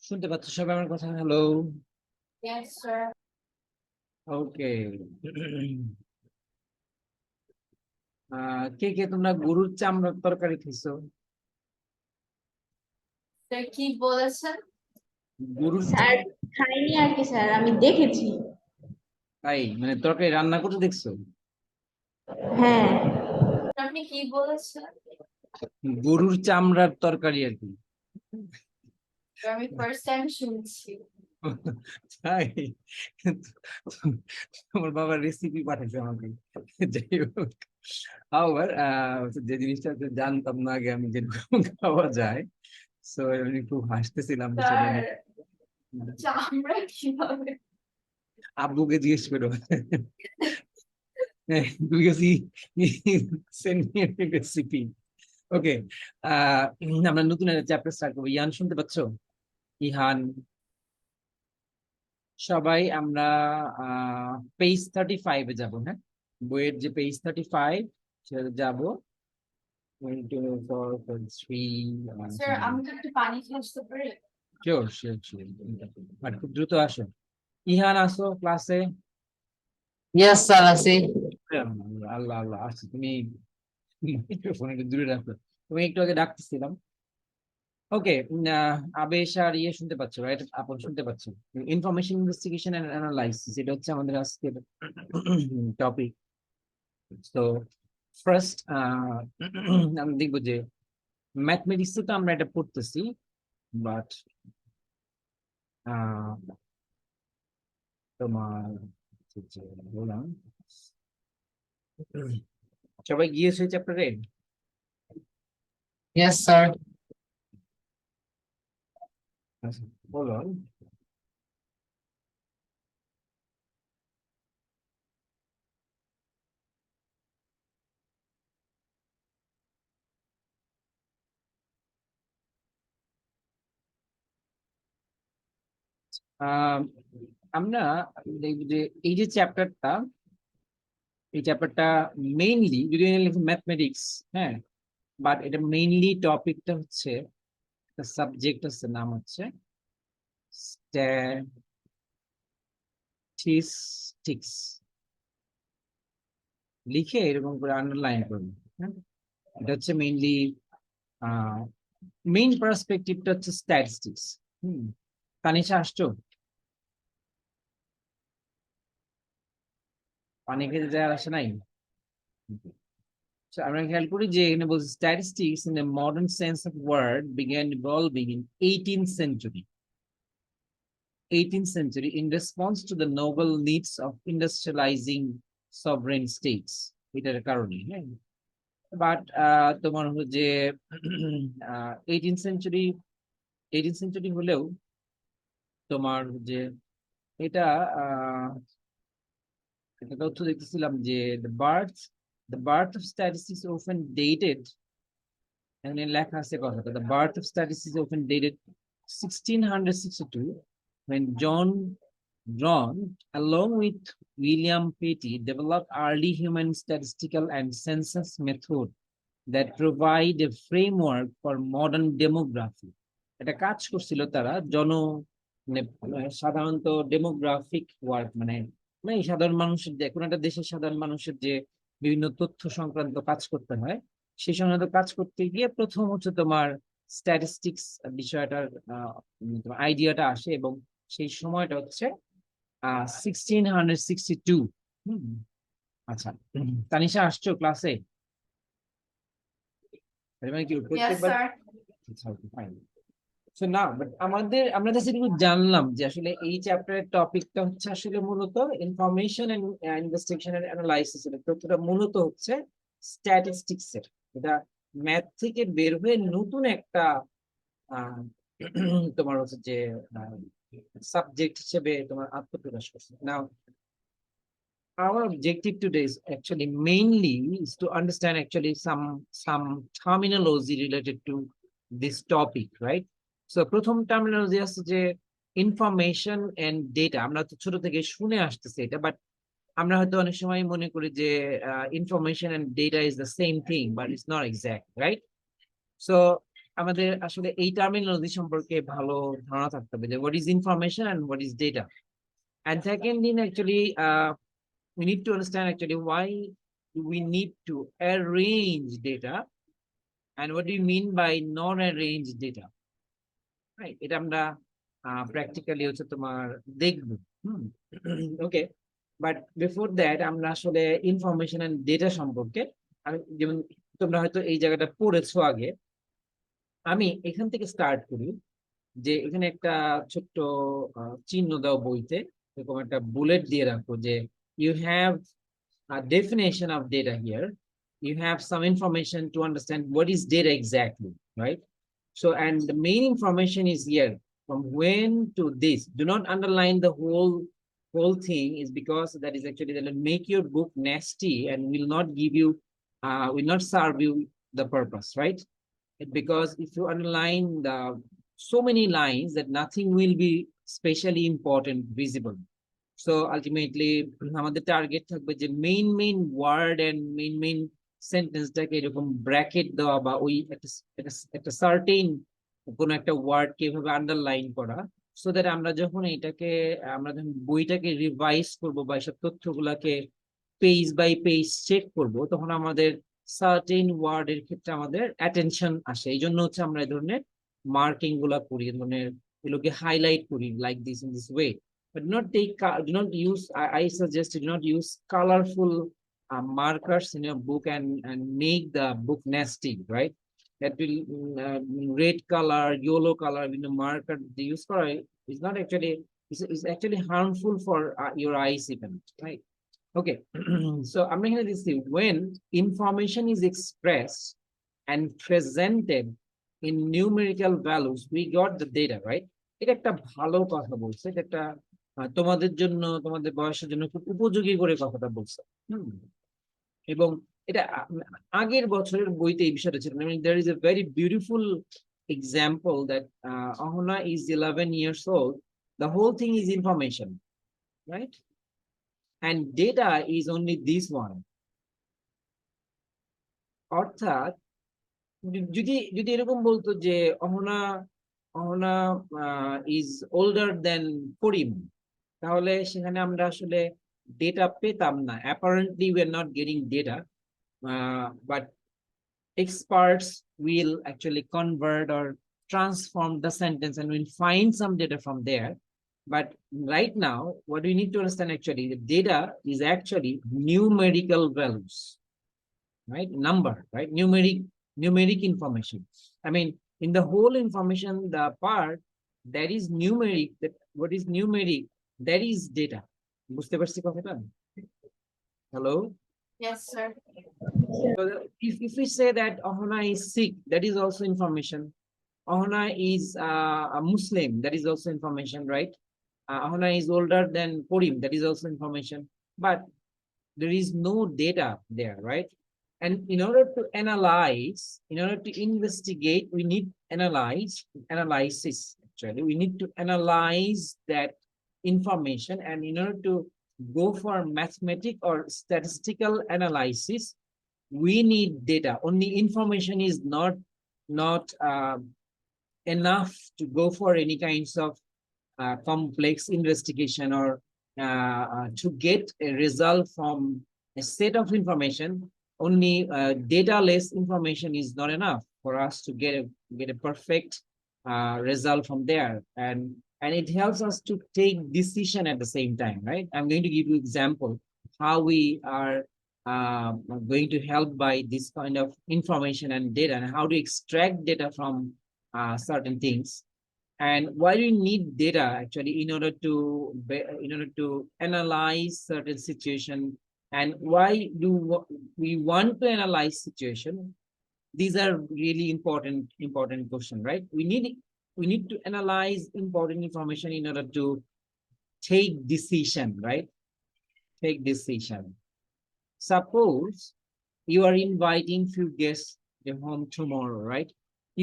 শুনতে পাচ্ছ সবাই আমার কথা? হ্যালো। Yes, sir. ওকে। কে কে তোমরা গরুর চামড়ার তরকারি খাইছো? স্যার কি বলেছেন? গরুর স্যার খাইনি আর কি স্যার, আমি দেখেছি। তাই মানে তরকারি রান্না করতে দেখছো? হ্যাঁ। আপনি কি বলেছেন? গরুর চামড়ার তরকারি আর কি। আমি ফার্স্ট টাইম শুনছি। তাই তোমার বাবা রেসিপি পাঠাইছে আমাকে। যাই হোক, আবার যে জিনিসটা জানতাম না আগে আমি যেরকম খাওয়া যায়, সো আমি খুব হাসতেছিলাম সেটা স্যার নিয়ে। চামড়া কিভাবে? আব্বুকে জিজ্ঞেস করো। because he sent me a recipe. Okay, আমরা নতুন একটা চ্যাপ্টার স্টার্ট করবো। ইয়ান শুনতে পাচ্ছ? ইহান, সবাই আমরা পেজ 35 এ যাবো। হ্যাঁ, বইয়ের যে পেজ 35 সেটা যাবো। 1 2 4 5 3 স্যার আমি তো একটু পানি খেয়ে আসতে পারি? শিওর শিওর শিওর, বাট খুব দ্রুত আসো। ইহান আসো ক্লাসে। Yes, sir, I see. আল্লাহ আল্লাহ আসো তুমি। মাইক্রোফোন একটু দূরে রাখো, তুমি একটু আগে ডাকতেছিলাম। ওকে, আবেশ আর ইয়ে শুনতে পাচ্ছ, রাইট? আপন শুনতে পাচ্ছ? ইনফরমেশন ইনভেস্টিগেশন এন্ড অ্যানালাইসিস, এটা হচ্ছে আমাদের আজকের টপিক। তো ফার্স্ট আমি দেখবো যে ম্যাথমেটিক্সে তো আমরা এটা পড়তেছি, বাট তোমার বললাম সবাই গিয়েছে চ্যাপ্টারে? Yes, sir. বলো। আমরা দেখব যে এই যে চ্যাপ্টারটা, এই চ্যাপ্টারটা মেইনলি যদি ম্যাথমেটিক্স, হ্যাঁ, বাট এটা মেইনলি টপিকটা হচ্ছে, সাবজেক্ট হচ্ছে, নাম হচ্ছে স্ট্যাটিস্টিক্স। লিখে এরকম করে আন্ডারলাইন করুন। হ্যাঁ, এটা হচ্ছে মেইনলি মেইন পার্সপেক্টিভটা হচ্ছে স্ট্যাটিস্টিক্স। তানিশা আসছো? পানি খেতে যাওয়ার আসে নাই? So, আমরা খেয়াল করি যে এখানে বলছে statistics in a modern sense of word began evolving in 18th century. 18th century in response to the novel needs of industrializing sovereign states. এটার কারণে, হ্যাঁ, বাট তোমার যে 18th century হলেও তোমার যে এটা একটা তথ্য দেখতেছিলাম যে the birth of statistics often dated, এখানে লেখা আছে কথাটা, the birth of statistics often dated 1662 when John along with William Petty developed early human statistical and census method that provide a framework for modern demography. এটা কাজ করছিল তারা মানে সাধারণত ডেমোগ্রাফিক ওয়ার্ক, মানে সাধারণ মানুষের যে কোনো একটা দেশের সাধারণ মানুষের যে বিভিন্ন তথ্য সংক্রান্ত কাজ করতে হয়, সেই সংক্রান্ত কাজ করতে গিয়ে প্রথম হচ্ছে তোমার স্ট্যাটিস্টিক্স বিষয়টার আইডিয়াটা আসে, এবং সেই সময়টা হচ্ছে 1662। আচ্ছা, তানিশা আসছো ক্লাসে? মানে কি Yes, sir. আমরা যেটুকু জানলাম যে আসলে এই চ্যাপ্টারের টপিকটা হচ্ছে আসলে মূলত information and investigation and analysis. এর তথ্যটা মূলত হচ্ছে স্ট্যাটিস্টিক্স এর। এটা ম্যাথ থেকে বের হয়ে নতুন একটা তোমার হচ্ছে যে সাবজেক্ট হিসেবে তোমার আত্মপ্রকাশ করছে। নাও our objective today is actually mainly is to understand actually some terminology related to this topic, right? So প্রথম টার্মিনোলজি আছে যে ইনফরমেশন এন্ড ডেটা। আমরা তো ছোট থেকে শুনে আসতেছি এটা, বাট আমরা হয়তো অনেক সময় মনে করি যে information and data is the same thing, but it's not exact, right? So আমাদের আসলে এই টার্মিনোলজি সম্পর্কে ভালো ধারণা থাকতে হবে যে what is information and what is data. And second thing actually we need to understand actually why do we need to arrange data and what do you mean by non-arranged data, right? এটা আমরা practically হচ্ছে তোমার দেখব। ওকে, but before that আমরা আসলে information and data সম্পর্কে আমি যেমন তোমরা হয়তো এই জায়গাটা পড়েছো আগে, আমি এখান থেকে স্টার্ট করি যে এখানে একটা ছোট্ট চিহ্ন দাও বইতে, এরকম একটা বুলেট দিয়ে রাখো যে you have a definition of data here. You have some information to understand what is data exactly, right? So, and the main information is here from when to this. Do not underline the whole thing, is because that is actually that will make your book nasty and will not give you, will not serve you the purpose, right? Because if you underline the so many lines that nothing will be specially important visible. So ultimately আমাদের target থাকবে যে main word and main সেন্টেন্সটাকে এরকম bracket দেওয়া বা ওই একটা certain কোনো একটা ওয়ার্ড কে এভাবে আন্ডারলাইন করা, সো দ্যাট আমরা যখন বইটাকে রিভাইজ করব বা এইসব তথ্যগুলাকে পেজ বাই পেজ চেক করব, তখন আমাদের সার্টেন ওয়ার্ডের ক্ষেত্রে আমাদের অ্যাটেনশন আসে। এই জন্য হচ্ছে আমরা এই ধরনের মার্কিং গুলা করি, এই ধরনের এগুলোকে হাইলাইট করি like this in this way. But do not use, I suggest do not use colorful markers in your book and make the book nasty, right? That will red color, yellow color, marker they use for is not actually, is actually harmful for your eyes even, right? Okay. So I'm going to see when information is expressed and presented in numerical values, we got the data, right? এটা একটা ভালো কথা বলছে, এটা একটা তোমাদের জন্য, তোমাদের বয়সের জন্য খুব উপযোগী করে কথাটা বলছে। এবং এটা আগের বছরের বইতে এই বিষয়টা ছিল। there is a very beautiful example that Ahona is 11 years old. The whole thing is information, right? And data is only this one. অর্থাৎ যদি এরকম বলতো যে অহনা is older than করিম, তাহলে সেখানে আমরা আসলে ডেটা পেতাম না। Apparently we are not getting data, but experts will actually convert or transform the sentence and we'll find some data from there. But right now what we need to understand actually, the data is actually numerical values, right? Number, right? Numeric information. I mean, in the whole information, the part that is numeric, that what is numeric, that is data. বুঝতে পারছি কথাটা? Hello? Yes, sir. So if we say that Ahona is sick, that is also information. Ahona is a Muslim, that is also information, right? Ahona is older than Korim, that is also information. But there is no data there, right? And in order to analyze, in order to investigate, we need analysis. Actually, we need to analyze that information, and in order to go for mathematical or statistical analysis, we need data. Only information is not enough to go for any kinds of complex investigation or to get a result from a set of information. Only data-less information is not enough for us to get a perfect result from there, and it helps us to take decision at the same time, right? I'm going to give you example how we are going to help by this kind of information and data, and how to extract data from certain things, and why do you need data actually in order to analyze certain situation, and why do we want to analyze situation. These are really important question, right? We need to analyze important information in order to take decision, right? Take decision. Suppose you are inviting few guests at home tomorrow, right?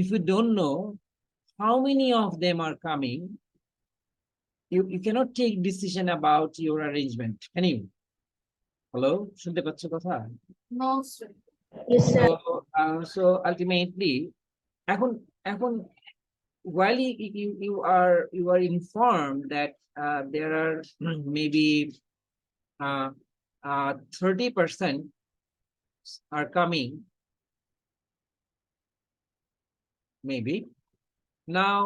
If you don't know how many of them are coming, you cannot take decision about your arrangement, can you? Hello, শুনতে পাচ্ছ কথা? No, sir. Yes, sir. So ultimately, এখন এখন while you are informed that there are maybe 30% are coming, maybe. Now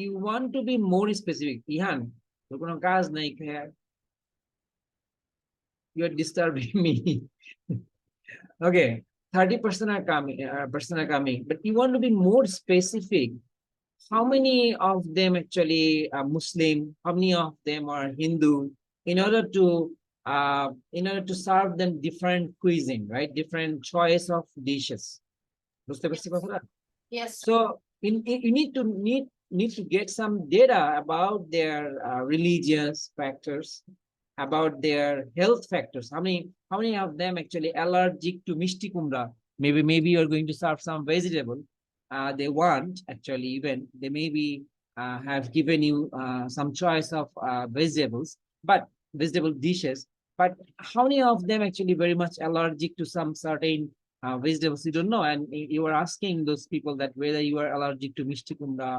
you want to be more specific. Ihan, তোর কোনো কাজ নাই খেয়া, you are disturbing me. Okay, 30% are coming, but you want to be more specific. How many of them actually are Muslim? How many of them are Hindu? In order to serve them different cuisine, right? Different choice of dishes. বুঝতে পারছি কথাটা? Yes. So you need to get some data about their religious factors, about their health factors. How many of them actually allergic to mishti kumra? Maybe you're going to serve some vegetable. They want actually, even they maybe have given you some choice of vegetables, but vegetable dishes. But how many of them actually very much allergic to some certain vegetables? You don't know, and you are asking those people that whether you are allergic to mishti kumra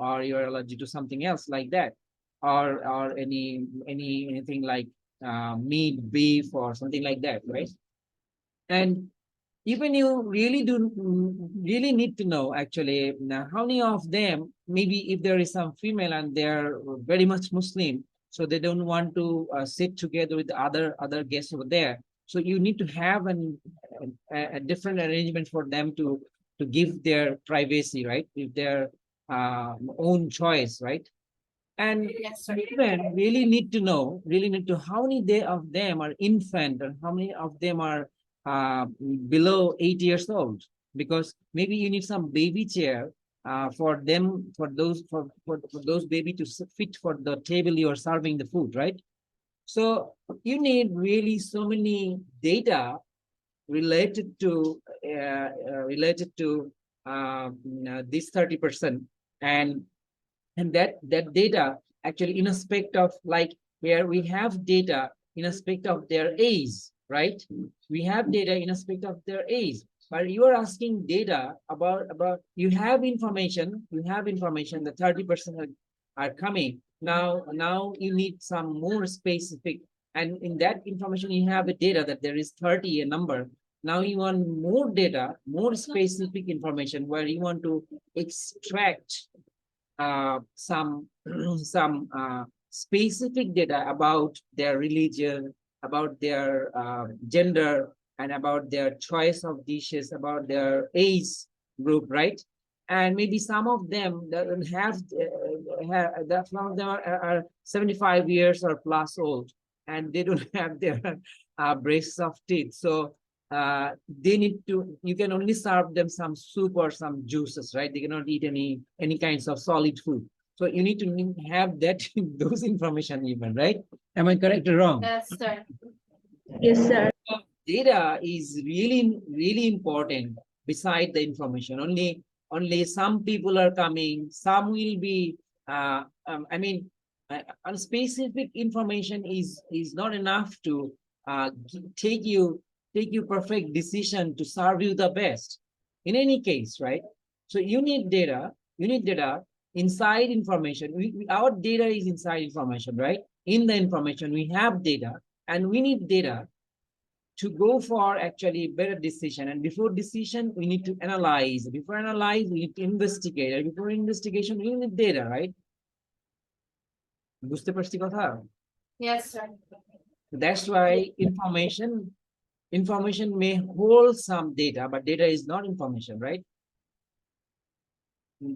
or you are allergic to something else like that, or anything like meat, beef, or something like that, right? And even you really need to know actually now how many of them, maybe if there is some female and they're very much Muslim, so they don't want to sit together with other guests over there. So you need to have a different arrangement for them to give their privacy, right? With their own choice, right? And Yes, sir. even really need to how many of them are infant and how many of them are below 8 years old, because maybe you need some baby chair for them, for those baby to fit for the table you are serving the food, right? So you need really so many data related to this 30%, and that data actually in aspect of like where we have data in aspect of their age, right? We have data in aspect of their age, but you are asking data about you have information that 30% are coming. Now you need some more specific, and in that information you have a data that there is 30 a number. Now you want more data, more specific information where you want to extract some specific data about their religion, about their gender, and about their choice of dishes, about their age group, right? And maybe some of them don't have that some of them are 75 years or plus old, and they don't have their braces of teeth. So they need to, you can only serve them some soup or some juices, right? They cannot eat any kinds of solid food. So you need to have that those information even, right? Am I correct or wrong? Yes, sir. Yes, sir. Data is really important beside the information. Only some people are coming, some will be I mean specific information is not enough to take you perfect decision to serve you the best in any case, right? So you need data inside information. Our data is inside information, right? In the information we have data, and we need data to go for actually better decision. And before decision we need to analyze, before analyze we need to investigate, and before investigation we need data, right? বুঝতে পারছি কথা? Yes, sir. That's why information may hold some data, but data is not information, right?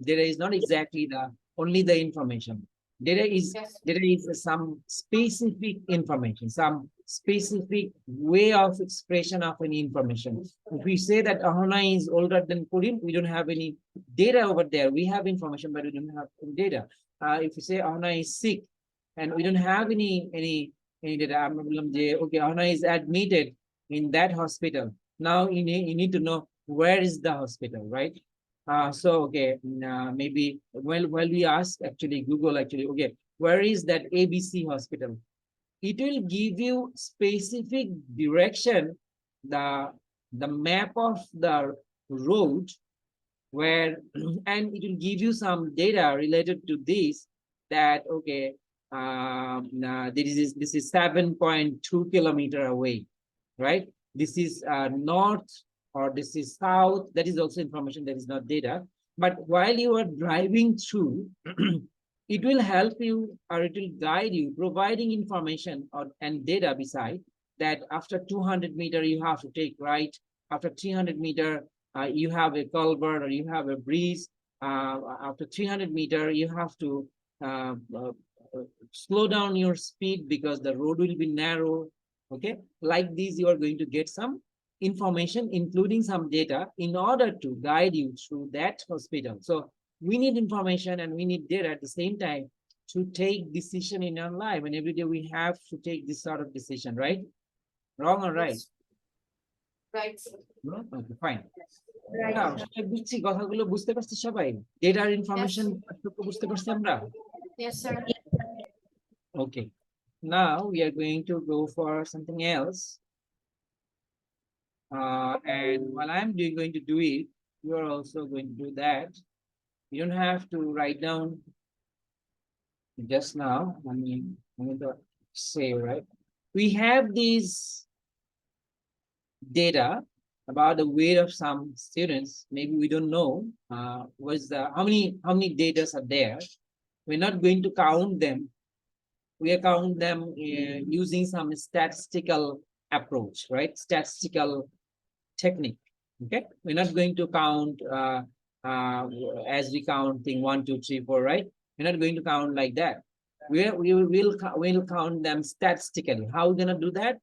Data is not exactly only the information. Data is some specific information, some specific way of expression of any information. If we say that Ahona is older than Kurim, we don't have any data over there. We have information, but we don't have any data. If we say Ahona is sick, and we don't have any data, okay, Ahona is admitted in that hospital. Now you need to know where is the hospital, right? So okay, maybe while we ask actually Google actually, okay, where is that ABC hospital? It will give you specific direction, the map of the road where and it will give you some data related to this, that okay, this is 7.2 kilometer away, right? This is north, or this is south. That is also information, that is not data. But while you are driving through, it will help you, or it will guide you, providing information and data beside that. After 200 meter you have to take right, after 300 meter you have a culvert or you have a breeze, after 300 meter you have to uh, uh, slow down your speed because the road will be narrow. Okay, like this you are going to get some information, including some data, in order to guide you through that hospital. So we need information and we need data at the same time to take decision in our life, and every day we have to take this sort of decision, right? Wrong or right? Right, sir. No? Okay, fine. Right, Now, sir. সবাই বুঝছি কথাগুলো, বুঝতে পারছি সবাই? ডেটার information বুঝতে পারছি আমরা? Yes, sir. Okay. Now we are going to go for something else. And while I'm going to do it, you are also going to do that. You don't have to write down just now. I'm going to say, right? We have these data about the weight of some students. Maybe we don't know how many data are there. We're not going to count them. We are count them using some statistical approach, right? Statistical technique. Okay, we're not going to count as we count thing 1, 2, 3, 4, right? We're not going to count like that. We'll count them statistically. How we're gonna do that?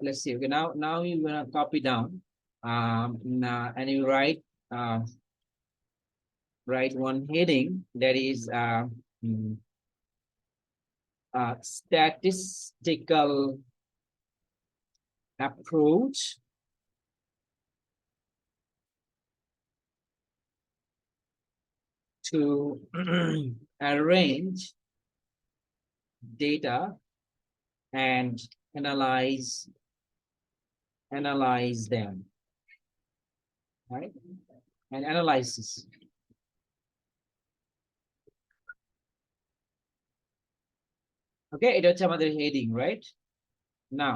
Let's see. Okay, now you're gonna copy down and you write one heading that is statistical approach to arrange data and analyze them, right? And analysis. Okay, এটা হচ্ছে আমাদের heading, right? Now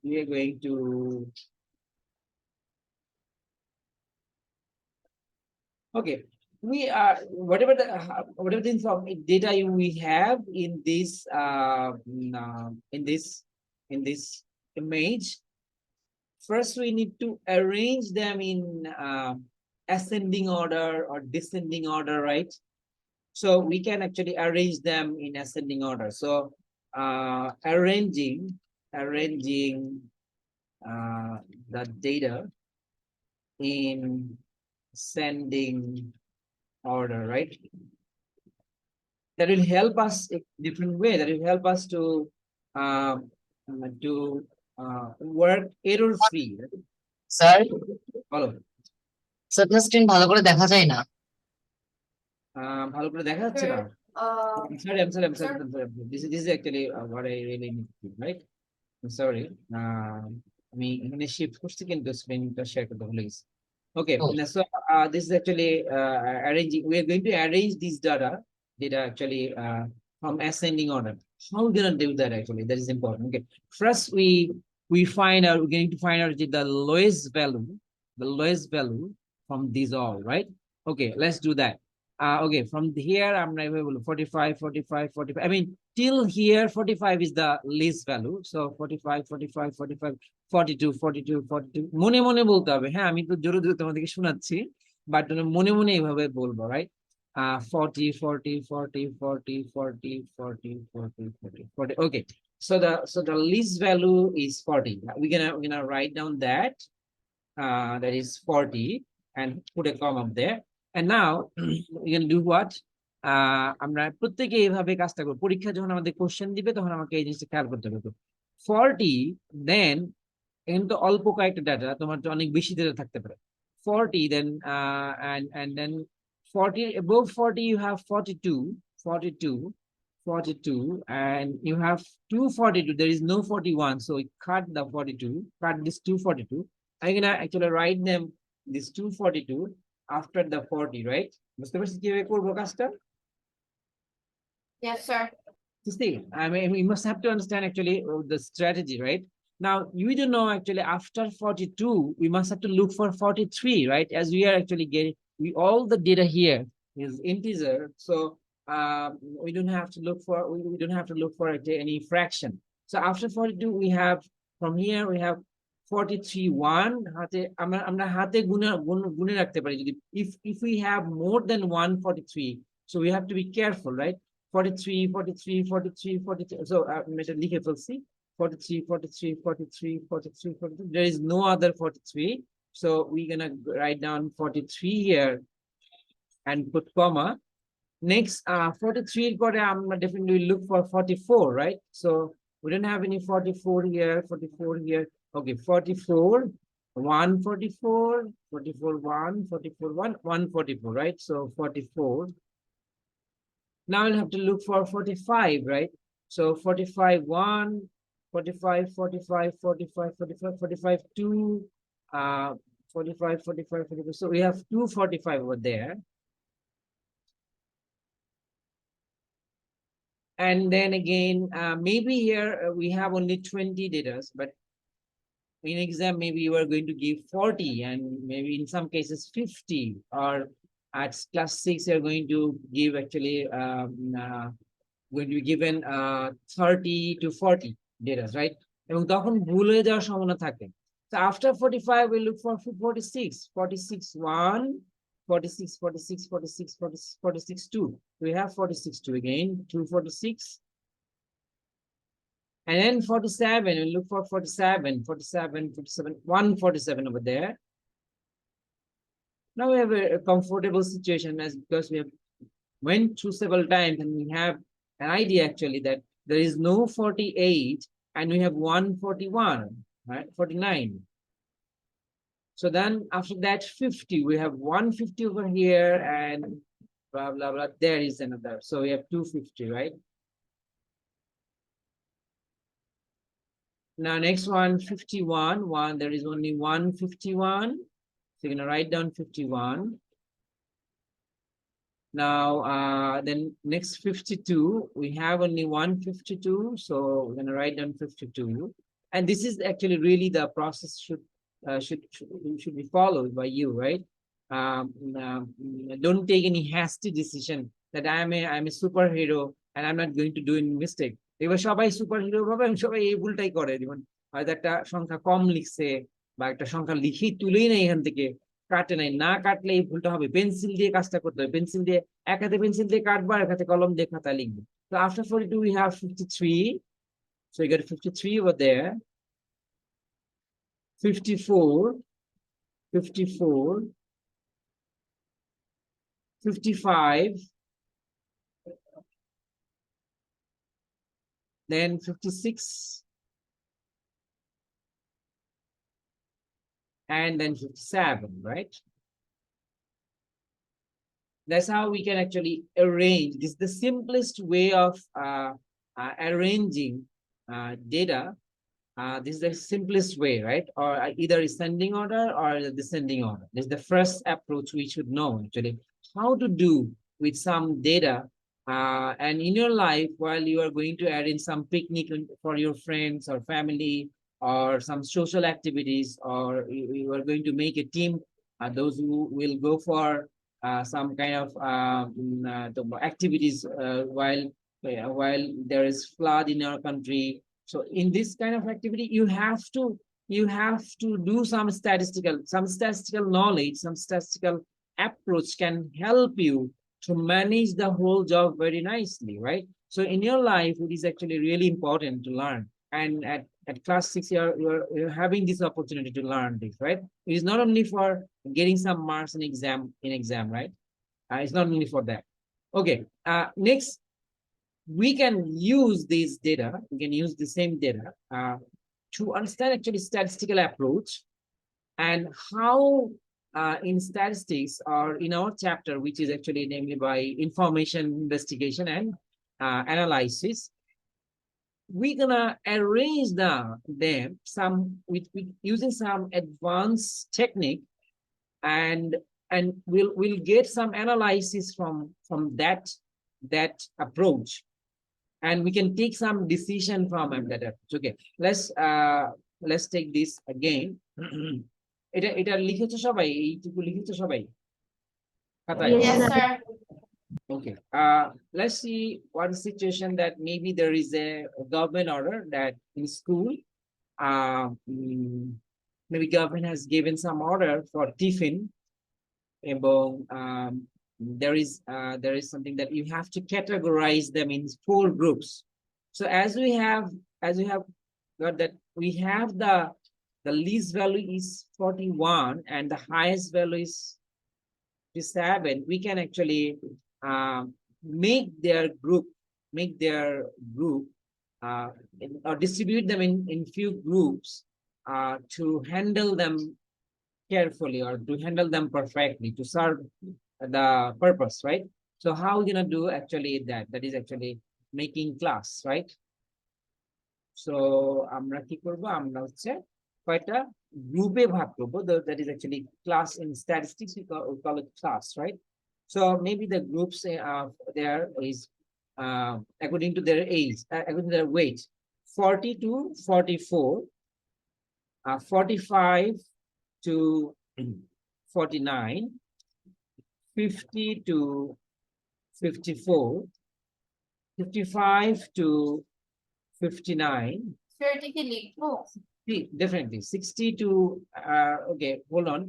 we are going to okay, we are whatever the data we have in this in this image. First, we need to arrange them in ascending order or descending order, right? So we can actually arrange them in ascending order. So arranging the data in ascending order, right? That will help us a different way. That will help us to work error free. Sir, Follow. Sir screen ভালো করে দেখা যায় না। ভালো করে দেখা যাচ্ছে না? Sir, I'm sorry. This is actually what I really need to do, right? I'm sorry. আমি এখানে shift করছি কিন্তু স্ক্রিনটা শেয়ার করতে ভুলে গেছি। Okay, Oh. so this is actually arranging. We are going to arrange this data actually from ascending order. How are we gonna do that actually? That is important. Okay, first we're going to find out the lowest value from these all, right? Okay, let's do that. Okay, from here I'm able 45, 45, 45. I mean, till here 45 is the least value. So 45, 45, 45, 42, 42, 42. মনে মনে বলতে হবে, হ্যাঁ আমি তো জোরে জোরে তোমাদেরকে শোনাচ্ছি, বাট মনে মনে এইভাবে বলবো, right? 40, 40, 40, 40, 40, 40, 40, 40, 40. Okay, so the least value is 40. We're gonna write down that that is 40 and put a comma up there. And now you can do what? আমরা প্রত্যেকে এইভাবে কাজটা করব। পরীক্ষা যখন আমাদের কোশ্চেন দিবে তখন আমাকে এই জিনিসটা খেয়াল করতে হবে। 40, then এখানে তো অল্প কয়েকটা ডাটা, তোমার তো অনেক বেশি ডাটা থাকতে পারে। 40, then and then 40, above 40 you have 42, 42, 42, and you have 242. There is no 41, so we cut the 42, cut this 242. I'm gonna actually write them this 242 after the 40, right? বুঝতে পারছি কিভাবে করবো কাজটা? Yes, sir. You see, I mean, we must have to understand actually the strategy, right? Now, you don't know actually after 42, we must have to look for 43, right? As we are actually getting, all the data here is integer, so we don't have to look for we don't have to look for any fraction. So after 42, we have from here we have 43 1 হাতে আমরা হাতে গুণে রাখতে পারি যদি if we have more than 143, so we have to be careful, right? 43 43 43 43, so এটা লিখে ফেলছি 43 43 43 43 43, there is no other 43, so we're gonna write down 43 here and put comma. Next 43 পরে আমরা definitely look for 44, right? So we don't have any 44 here, 44 here. Okay, 44 144 44 1 44 1 144, right? So 44. Now we'll have to look for 45, right? So 45 1 45 45 45 45 45 2 45 45 45, so we have 245 over there. And then again, maybe here we have only 20 data, but in exam, maybe you are going to give 40 and maybe in some cases 50, or at class 6, you're going to give actually going to be given 30 to 40 data, right? এবং তখন ভুল হয়ে যাওয়ার সম্ভাবনা থাকে। So after 45, we look for 46, 46 1, 46 46 46 46 46 2. We have 46 2 again, 246. And then 47, we look for 47 47 47 147 over there. Now we have a comfortable situation as because we have went through several times and we have an idea actually that there is no 48 and we have 141, right? 49. So then after that 50, we have 150 over here and blah blah blah, there is another, so we have 250, right? Now next one 51 1, there is only 151, so you're gonna write down 51. Now then next 52, we have only 152, so we're gonna write down 52. And this is actually really the process should be followed by you, right? Don't take any hasty decision that I'm a superhero and I'm not going to do any mistake. এবার সবাই superhero ভাবে এবং সবাই এই ভুলটাই করে, যেমন হয়তো একটা সংখ্যা কম লিখছে বা একটা সংখ্যা লিখেই তুলেই নাই এখান থেকে, কাটে নাই, না কাটলে এই ভুলটা হবে। পেন্সিল দিয়ে কাজটা করতে হবে, পেন্সিল দিয়ে এক হাতে পেন্সিল দিয়ে কাটবো আর এক হাতে কলম দিয়ে খাতা লিখবো। So after 42 we have 53, so you got 53 over there, 54 54 55, then 56, and then 57, right? That's how we can actually arrange. This is the simplest way of arranging data. This is the simplest way, right? Or either ascending order or descending order. This is the first approach we should know actually how to do with some data. And in your life, while you are going to add in some picnic for your friends or family, or some social activities, or you are going to make a team, those who will go for some kind of activities while there is flood in our country. So in this kind of activity, you have to do some statistical knowledge, some statistical approach can help you to manage the whole job very nicely, right? So in your life, it is actually really important to learn. And at class 6, you're having this opportunity to learn this, right? It is not only for getting some marks in exam, right? It's not only for that. Okay, next, we can use this data, we can use the same data to understand actually statistical approach and how in statistics or in our chapter, which is actually namely by information investigation and analysis, we're gonna arrange them some with using some advanced technique and we'll get some analysis from that approach, and we can take some decision from that approach. Okay, let's take this again. এটা লিখেছো সবাই, এইটুকু লিখেছো সবাই খাতায়? Yes, Yes, sir. sir. Okay, let's see one situation that maybe there is a government order that in school, maybe government has given some order for tiffin, এবং there is something that you have to categorize them in 4 groups. So as we have got that, we have the least value is 41 and the highest value is 7. We can actually make their group or distribute them in few groups to handle them carefully, or to handle them perfectly, to serve the purpose, right? So how we gonna do actually that is actually making class, right? So আমরা কি করব, আমরা হচ্ছে কয়টা গ্রুপে ভাগ করব, that is actually class. In statistics we call it class, right? So maybe the groups there is according to their age, according to their weight, 40 to 44, 45 to 49, 50 to 54, 55 to 59, Sir, take a leap. Oh, definitely 60 to okay, hold on,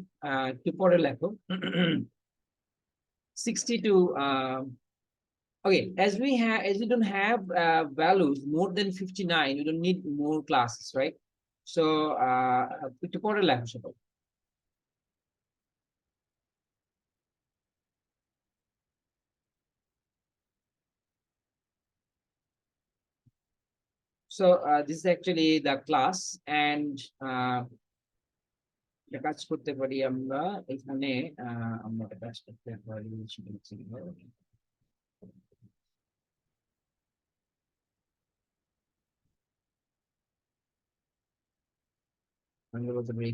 to pore lecho 60 to okay, as we don't have values more than 59, we don't need more classes, right? So to pore lecho সবাই। So this is actually the class, and একটা কাজ করতে পারি আমরা এখানে, আমরা একটা কাজ করতে পারি, আমরা বলতে পারি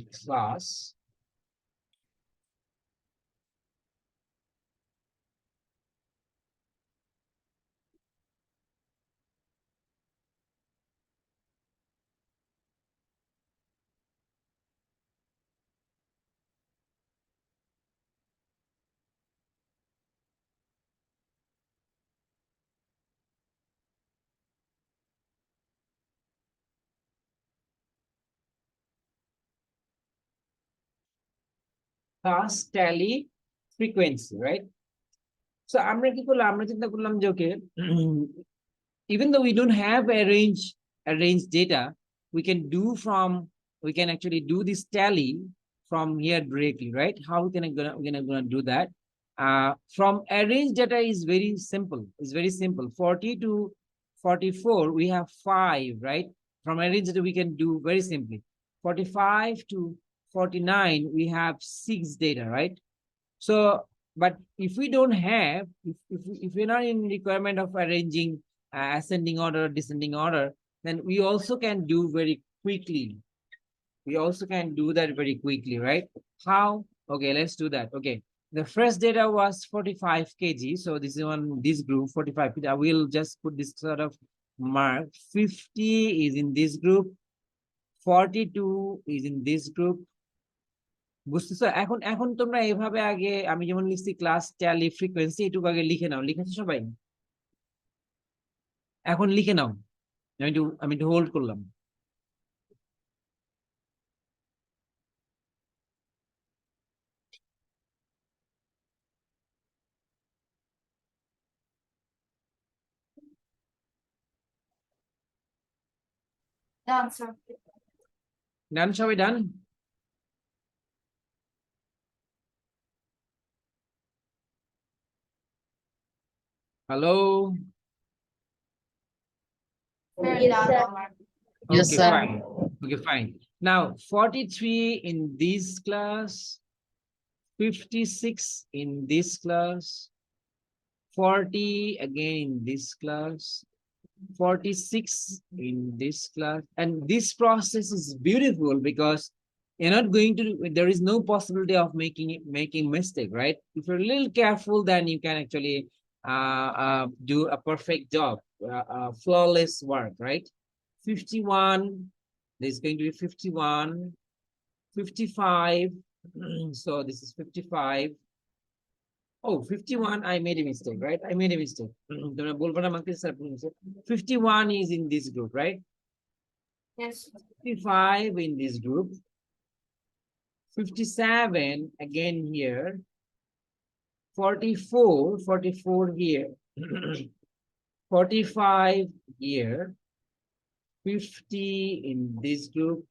class tally frequency, right? So আমরা কি করলাম, আমরা চিন্তা করলাম যে okay, even though we don't have arrange data, we can actually do this tally from here directly, right? How we gonna do that? From arranged data is very simple. It's very simple. 40 to 44, we have 5, right? From arranged data, we can do very simply. 45 to 49, we have 6 data, right? So, but if we don't have, if we're not in requirement of arranging ascending order, descending order, then we also can do very quickly. We also can do that very quickly, right? How? Okay, let's do that. Okay, the first data was 45 kg. So this is on this group, 45 kg. I will just put this sort of mark. 50 is in this group. 42 is in this group. বুঝতেছো? এখন এখন তোমরা এভাবে আগে আমি যেমন লিখছি class tally frequency, এটুকু আগে লিখে নাও। লিখেছো সবাই? এখন লিখে নাও। আমি একটু হোল্ড করলাম। done, sir. ডান? সবাই ডান? Hello? Sir, Yes, done, sir. Omar. Yes, Okay, sir. fine. Okay, fine. Now 43 in this class, 56 in this class, 40 again in this class, 46 in this class. And this process is beautiful because you're not going to, there is no possibility of making mistake, right? If you're a little careful, then you can actually do a perfect job, flawless work, right? 51, there's going to be 51, 55. So this is 55. Oh, 51, I made a mistake, right? I made a mistake. 51 is in this group, right? Yes. 55 in this group. 57 again here. 44 here. 45 here. 50 in this group.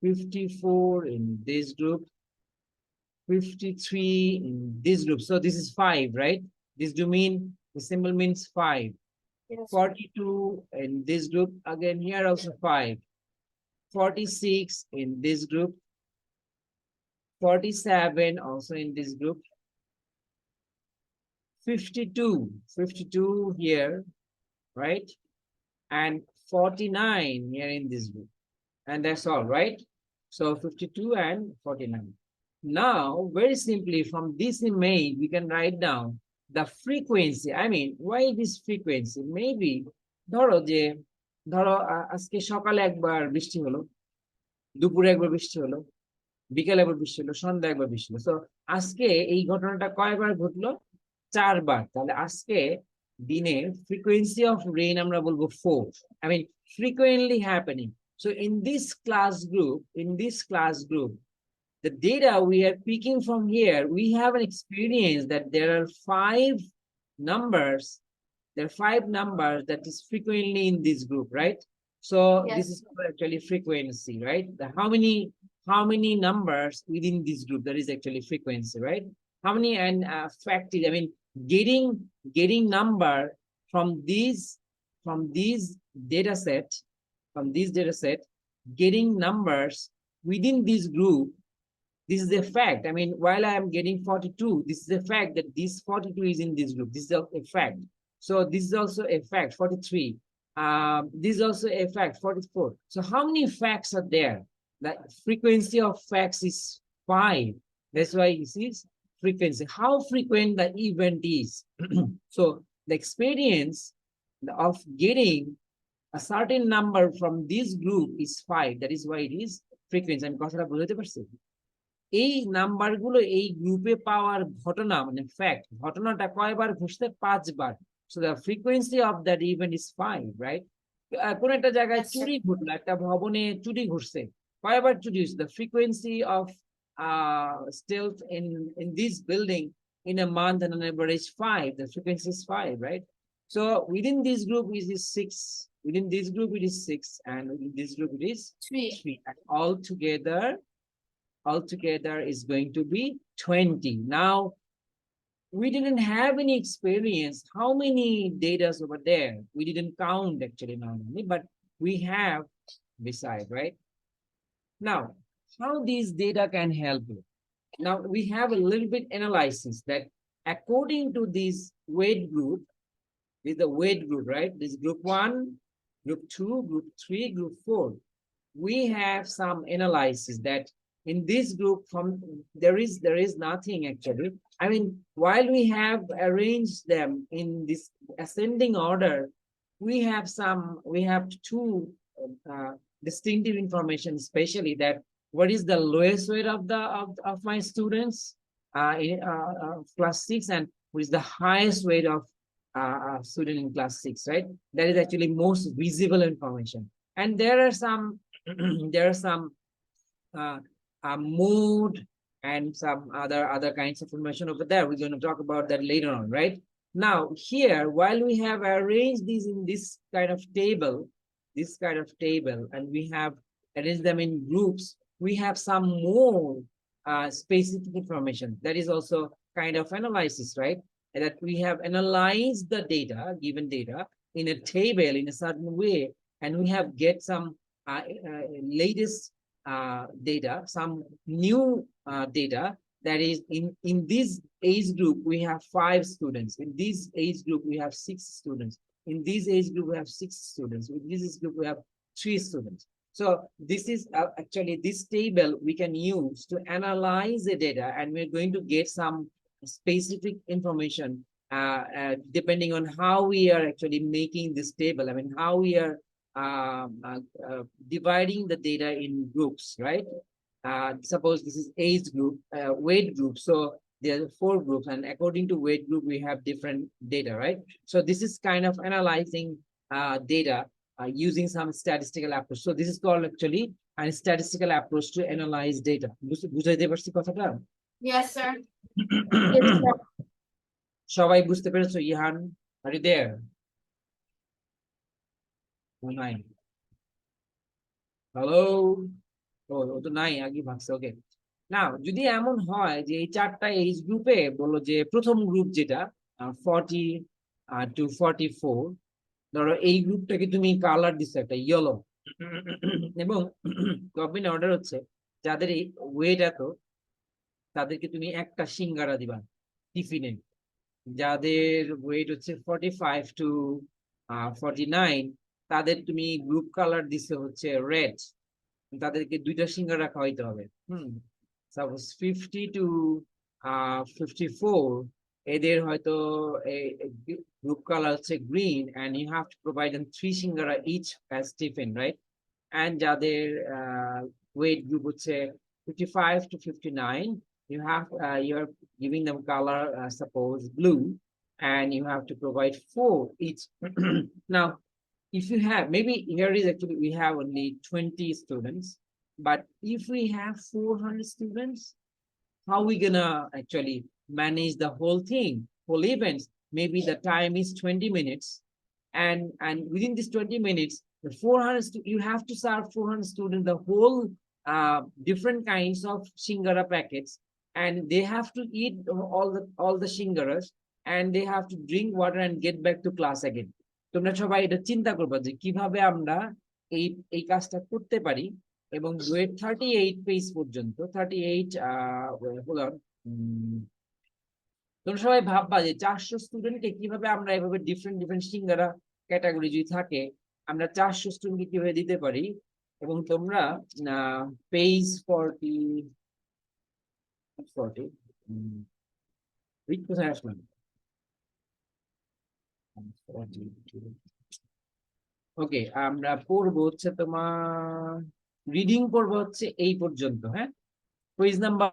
54 in this group. 53 in this group. So this is 5, right? This do mean, the symbol means 5. Yes. 42 in this group. Again, here also 5. 46 in this group. 47 also in this group. 52 here, right? And 49 here in this group. And that's all, right? So 52 and 49. Now, very simply from this image, we can write down the frequency. I mean, why this frequency? Maybe ধরো আজকে সকালে একবার বৃষ্টি হলো, দুপুরে একবার বৃষ্টি হলো, বিকেলে একবার বৃষ্টি হলো, সন্ধ্যা একবার বৃষ্টি হলো। তো আজকে এই ঘটনাটা কয়বার ঘটলো? 4 বার। তাহলে আজকে দিনে frequency of rain আমরা বলবো 4. I mean, frequently happening. So in this class group, the data we are picking from here, we have an experience that there are 5 numbers. There are 5 numbers that is frequently in this group, right? So this is actually frequency, right? How many numbers within this group that is actually frequency, right? How many and factors? I mean, getting number from this data set, getting numbers within this group. This is a fact. I mean, while I am getting 42, this is a fact that this 42 is in this group. This is a fact. So this is also a fact, 43. This is also a fact, 44. So how many facts are there? The frequency of facts is 5. That's why this is frequency. How frequent the event is. So the experience of getting a certain number from this group is 5. That is why it is frequency. আমি কথাটা বুঝতে পারছি? এই নাম্বারগুলো এই গ্রুপে পাওয়ার ঘটনা মানে ফ্যাক্ট, ঘটনাটা কয়বার ঘটছে? 5 বার। So the frequency of that event is 5, right? কোন একটা জায়গায় চুরি ঘটলো, একটা ভবনে চুরি ঘটছে, কয়বার চুরি হচ্ছে? The frequency of stealth in this building in a month and on average 5. The frequency is 5, right? So within this group it is 6. Within this group it is 6, and within this group it is 3. And altogether is going to be 20. Now, we didn't have any experience how many data over there. We didn't count actually normally, but we have beside, right? Now, how these data can help you? Now, we have a little bit analysis that according to this weight group, with the weight group, right? This group 1, group 2, group 3, group 4. We have some analysis that in this group there is nothing actually. I mean, while we have arranged them in this ascending order, we have 2 distinctive information, especially that what is the lowest weight of my students in class 6, and what is the highest weight of student in class 6, right? That is actually most visible information. And there are some mood and some other kinds of information over there. We're going to talk about that later on, right? Now here, while we have arranged these in this kind of table, and we have arranged them in groups, we have some more specific information that is also kind of analysis, right? And that we have analyzed the data, given data in a table in a certain way, and we have get some latest data, some new data that is in this age group we have 5 students. In this age group we have 6 students. In this age group we have 6 students. In this age group we have 3 students. So this is actually this table we can use to analyze the data, and we're going to get some specific information depending on how we are actually making this table. I mean, how we are dividing the data in groups, right? Suppose this is age group, weight group. So there are 4 groups, and according to weight group, we have different data, right? So this is kind of analyzing data using some statistical approach. So this is called actually a statistical approach to analyze data. বুঝাইতে পারছি কথাটা? Yes, sir. Yes, sir. সবাই বুঝতে পেরেছো? Ihan, are you there? নাই। Hello, ও তো নাই, আগে ভাবছে। ওকে, না যদি এমন হয় যে এই 4টা এজ গ্রুপে বলো যে প্রথম গ্রুপ যেটা 40 to 44, ধরো এই গ্রুপটাকে তুমি কালার দিছো একটা ইয়েলো, এবং গভর্নমেন্ট অর্ডার হচ্ছে যাদের ওয়েট এত তাদেরকে তুমি একটা সিঙ্গারা দিবা টিফিনে, যাদের ওয়েট হচ্ছে 45 to 49 তাদের তুমি গ্রুপ কালার দিছো হচ্ছে রেড, তাদেরকে 2টা সিঙ্গারা খাওয়াইতে হবে। সাপোজ 50 to 54 এদের হয়তো গ্রুপ কালার হচ্ছে green, and you have to provide them 3 singara each as tiffin, right? And যাদের weight group হচ্ছে 55 to 59, you're giving them color suppose blue, and you have to provide 4 each. Now if you have, maybe here is actually we have only 20 students, but if we have 400 students, how we gonna actually manage the whole thing, whole events? Maybe the time is 20 minutes, and within this 20 minutes, the 400 you have to serve 400 students the whole different kinds of shingara packets, and they have to eat all the shingaras, and they have to drink water and get back to class again. তোমরা সবাই এটা চিন্তা করবা যে কিভাবে আমরা এই কাজটা করতে পারি, এবং ওয়েট 38 পেজ পর্যন্ত 38 তোমরা সবাই ভাববা যে 400 স্টুডেন্টকে কিভাবে আমরা এভাবে ডিফারেন্ট ডিফারেন্ট সিঙ্গারা ক্যাটাগরি যদি থাকে আমরা 400 স্টুডেন্টকে কিভাবে দিতে পারি। এবং তোমরা পেজ 40 কোথায় আসলাম? ওকে, আমরা পড়বো হচ্ছে তোমার রিডিং পড়বো হচ্ছে এই পর্যন্ত। হ্যাঁ, পেজ নাম্বার